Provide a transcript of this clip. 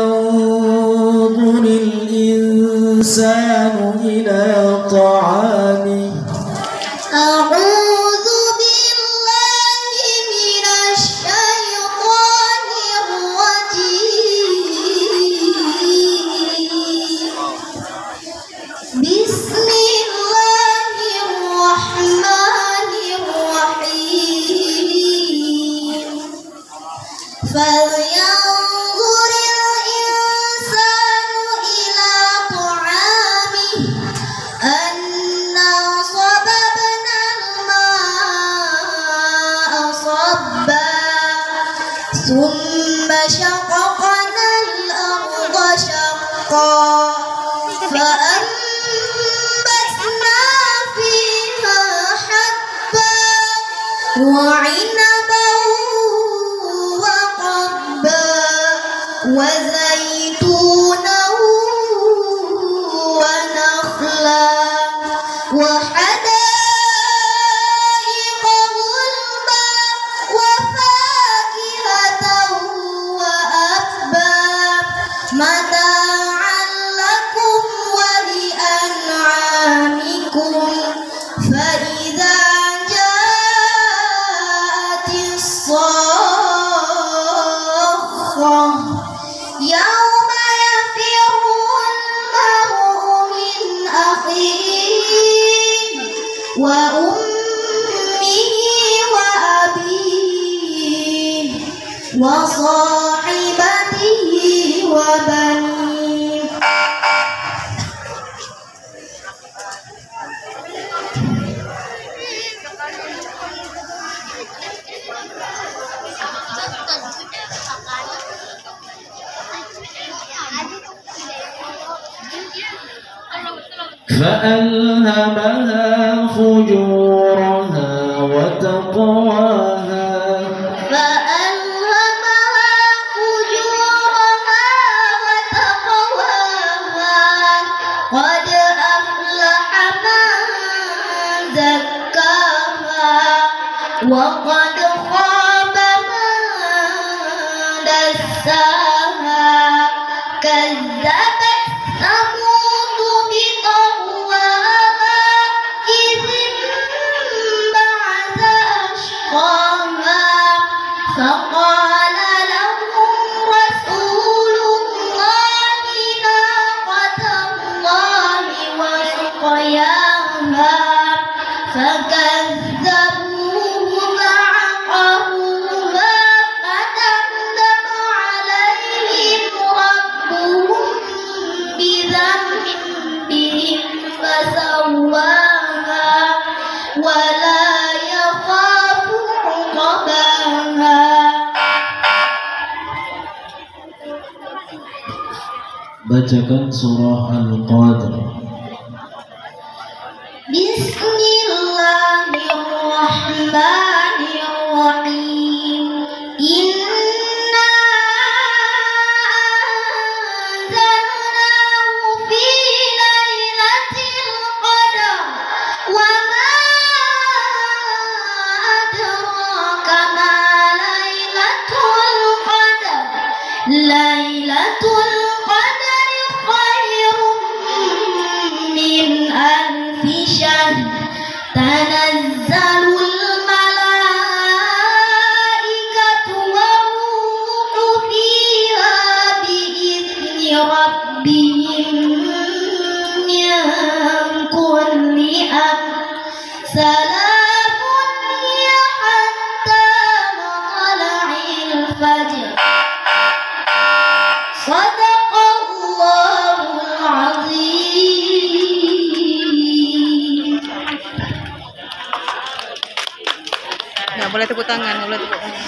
فلينظر الإنسان إلى طعامه. أعوذ بالله من الشيطان الرجيم. بسم الله الرحمن الرحيم. فلينظر الإنسان إلى طعامه أنا صببنا الماء صبا ثم شققنا الأرض شقا فأنبتنا فيها حبا وعنبا وقبا وزيتونا ونخلا وحدائق غلبا وفاكهة وأبا متاعا لكم ولأنعامكم. فإذا جاءت الصاخة يوم يفر المرء من أخيه وأمه وأبيه وصاحبته وبنيه. فألهمها فجورها وتقواها. فألهمها فجورها وتقواها قد أفلح من زكاها وقد خاب من دساها. كذبت ثمود بطغواها إذ انبعث أشقاها فقال لهم رسول الله ناقة الله وسقياها فكذبوه فعقروها فدمدم عليهم ربهم بذنبهم فسواها ولا يخاف عقباها. Bacakan surah Al-Qadr. Bismillahirrahmanirrahim. Inna anzalnahu fi lailatul qadar wa ma adraka ma lailatul qadar. Lailatul qadar khairun min alfi syahr. Tanazzalul malaikatu war-ruhu fiha bi'izni rabbihim min kulli amr. Salamun hiya hatta matla'il fajr. Sadaqallahul azim. Nggak boleh tepuk tangan, nggak boleh tepuk tangan.